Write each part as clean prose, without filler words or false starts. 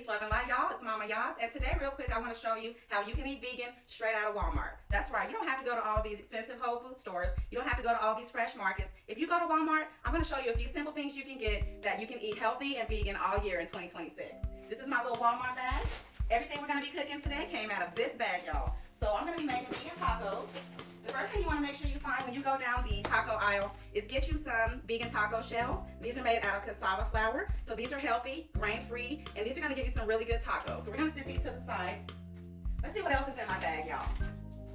Peace, love, and light, y'all. It's Mama Yas, and today, real quick, I want to show you how you can eat vegan straight out of Walmart. That's right. You don't have to go to all of these expensive Whole Food stores. You don't have to go to all these fresh markets. If you go to Walmart, I'm going to show you a few simple things you can get that you can eat healthy and vegan all year in 2026. This is my little Walmart bag. Everything we're going to be cooking today came out of this bag, y'all. So I'm going to be making vegan tacos. The first thing you want to make sure you find when you go down the taco aisle is get you some vegan taco shells. These are made out of cassava flour. So these are healthy, grain-free, and these are going to give you some really good tacos. So we're going to set these to the side. Let's see what else is in my bag, y'all.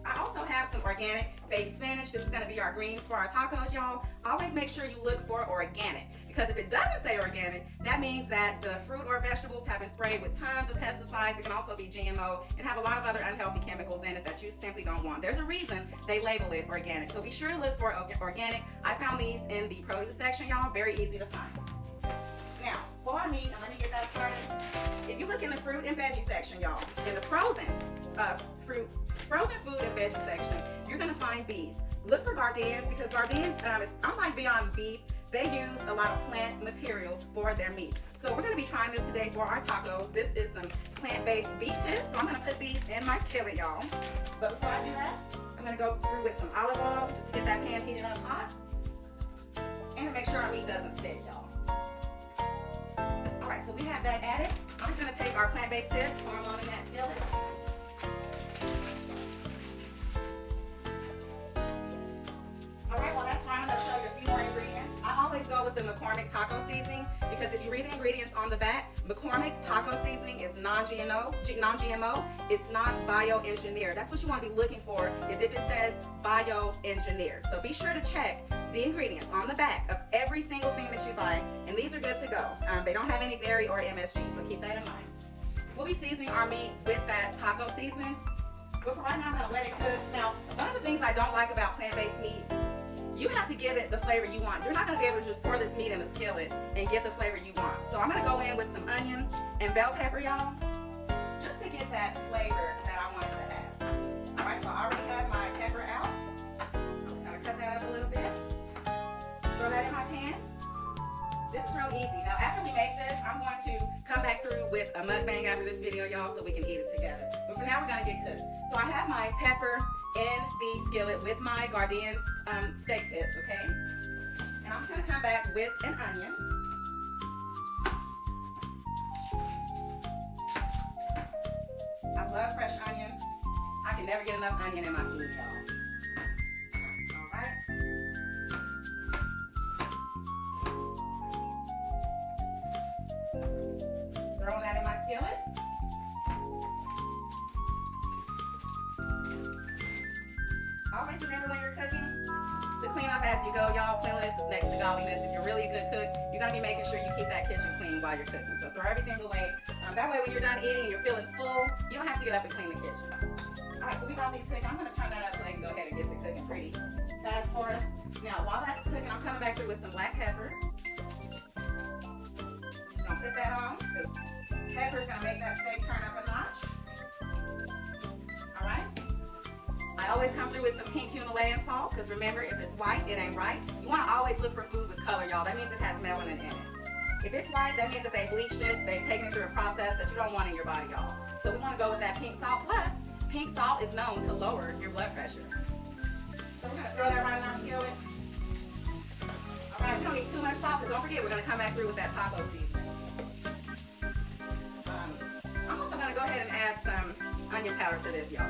I also have some organic baby spinach. This is going to be our greens for our tacos, y'all. Always make sure you look for organic, because if it doesn't say organic, that means that the fruit or vegetables have been sprayed with tons of pesticides. It can also be GMO and have a lot of other unhealthy chemicals in it that you simply don't want. There's a reason they label it organic, so be sure to look for organic. I found these in the produce section, y'all. Very easy to find. Now, for our meat, and let me get that started. If you look in the fruit and veggie section, y'all, in the frozen food and veggie section, you're gonna find these. Look for Gardeins, because Gardeins, unlike Beyond Beef, they use a lot of plant materials for their meat. So we're gonna be trying this today for our tacos. This is some plant-based beef tips, so I'm gonna put these in my skillet, y'all. But before I do that, I'm gonna go through with some olive oil just to get that pan heated up hot, and to make sure our meat doesn't stick, y'all. All right, so we have that added. I'm just gonna take our plant-based tips, pour them on in that skillet. All right, well that's fine. I'm gonna show you a few more ingredients. I always go with the McCormick taco seasoning, because if you read the ingredients on the back, McCormick taco seasoning is non-GMO. It's not bioengineered. That's what you want to be looking for, is if it says bioengineered. So be sure to check the ingredients on the back of every single thing that you buy, and these are good to go. They don't have any dairy or MSG, so keep that in mind. We'll be seasoning our meat with that taco seasoning, but for right now I'm gonna let it cook. Now, one of the things I don't like about plant-based meat, you have to give it the flavor you want. You're not gonna be able to just pour this meat in the skillet and get the flavor you want. So I'm gonna go in with some onion and bell pepper, y'all, just to get that flavor that I want it to have. All right, so I already have my pepper out. I'm just gonna cut that up a little bit. Throw that in my pan. This is real easy. Now, after we make this, I'm going to come back through with a mukbang after this video, y'all, so we can eat it together. But for now, we're gonna get cooked. So I have my pepper in the skillet with my Gardeins steak tips, okay? And I'm just gonna come back with an onion. I love fresh onion. I can never get enough onion in my food, y'all. All right. Throwing that in my skillet. Always remember when you're cooking to clean up as you go, y'all. Cleanliness is next to godliness. If you're really a good cook, you're gonna be making sure you keep that kitchen clean while you're cooking. So throw everything away. That way when you're done eating and you're feeling full, you don't have to get up and clean the kitchen. All right, so we got these cooking. I'm gonna turn that up so they can go ahead and get to cooking pretty fast for us. Now, while that's cooking, I'm coming back through with some black pepper. Just gonna put that on, because pepper's gonna make that steak turn up a notch. All right. I always come through with some pink Himalayan salt, because remember, if it's white, it ain't right. You want to always look for food with color, y'all. That means it has melanin in it. If it's white, that means that they bleached it, they've taken it through a process that you don't want in your body, y'all. So we want to go with that pink salt. Plus, pink salt is known to lower your blood pressure. So we're going to throw that right in our skillet. All right, we don't need too much salt, because don't forget, we're going to come back through with that taco seasoning. I'm also going to go ahead and add some onion powder to this, y'all.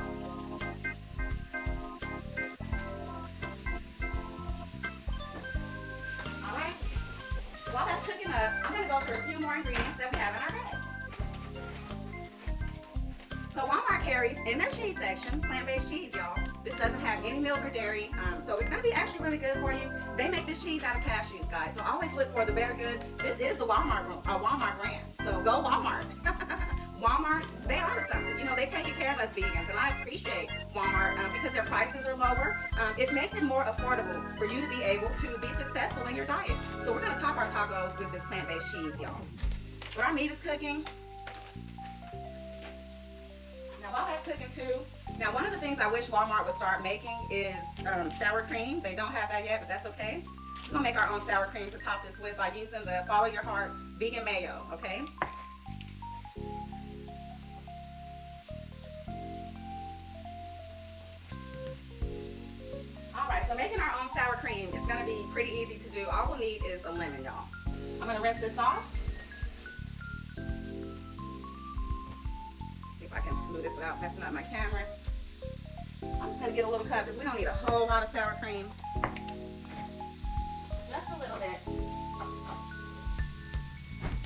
While that's cooking up, I'm going to go through a few more ingredients that we have in our bag. So Walmart carries in their cheese section plant-based cheese, y'all. This doesn't have any milk or dairy, so it's going to be actually really good for you. They make this cheese out of cashews, guys, so always look for the Better Good. This is the Walmart brand, so go Walmart. Walmart, they are something. You know, they taking care of us vegans, and I appreciate Walmart because their prices are lower. It makes it more affordable for you to be able to be successful in your diet. So we're going to top our tacos with this plant-based cheese, y'all. But our meat is cooking. Now, while that's cooking too, now one of the things I wish Walmart would start making is sour cream. They don't have that yet, but that's okay. We're going to make our own sour cream to top this with by using the Follow Your Heart vegan mayo, okay? gonna rinse this off. See if I can move this without messing up my camera. I'm just gonna get a little cup because we don't need a whole lot of sour cream. Just a little bit.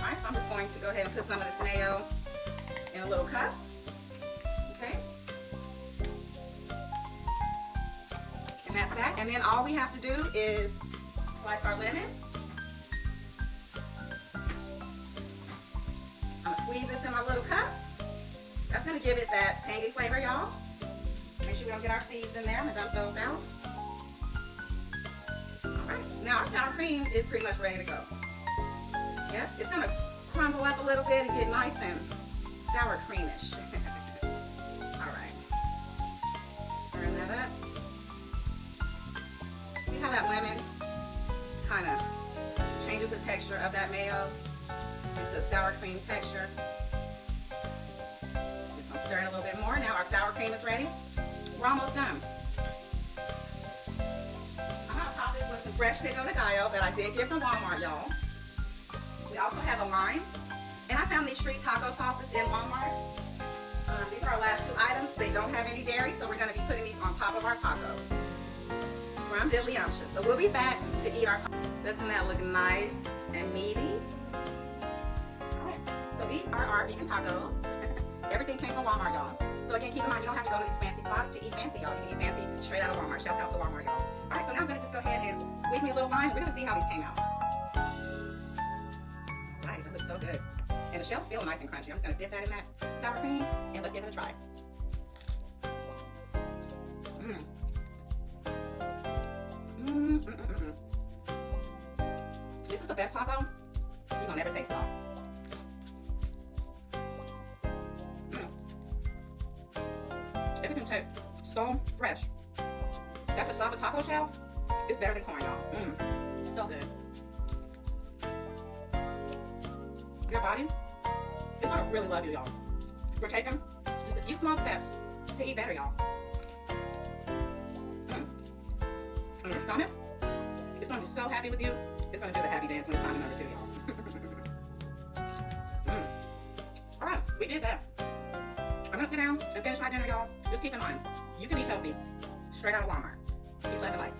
Alright, so I'm just going to go ahead and put some of this mayo in a little cup. Okay. And that's that. And then all we have to do is slice our lemon. I'm gonna squeeze this in my little cup. That's gonna give it that tangy flavor, y'all. Make sure we don't get our seeds in there. I'm gonna dump those out. Alright, now our sour cream is pretty much ready to go. Yep, it's gonna crumble up a little bit and get nice and sour creamish. Alright. Stirring that up. See how that lemon kind of changes the texture of that mayo into sour cream texture. Just gonna stir it a little bit more. Now our sour cream is ready. We're almost done. I'm gonna top this with some fresh pico de gallo that I did get from Walmart, y'all. We also have a lime, and I found these street taco sauces in Walmart. These are our last two items. They don't have any dairy, so we're gonna be putting these on top of our tacos. Scrumdiddlyumptious. So we'll be back to eat our tacos. Doesn't that look nice and meaty? Alright, so these are our vegan tacos. Everything came from Walmart, y'all. So again, keep in mind, you don't have to go to these fancy spots to eat fancy, y'all. You can eat fancy straight out of Walmart. Shouts out to Walmart, y'all. Alright, so now I'm gonna just go ahead and squeeze me a little lime. We're gonna see how these came out. Alright, that looks so good. And the shells feel nice and crunchy. I'm just gonna dip that in that sour cream and let's give it a try. This is the best taco you're gonna ever taste, y'all. Everything tastes so fresh. That cassava taco shell is better than corn, y'all. So good. Your body is gonna really love you, y'all. We're taking just a few small steps to eat better, y'all. And your stomach is gonna be so happy with you. It's gonna do the happy dance when it's time to number 2, y'all. Alright, we did that. I'm gonna sit down and finish my dinner, y'all. Just keep in mind, you can eat healthy straight out of Walmart. Peace, love, and light.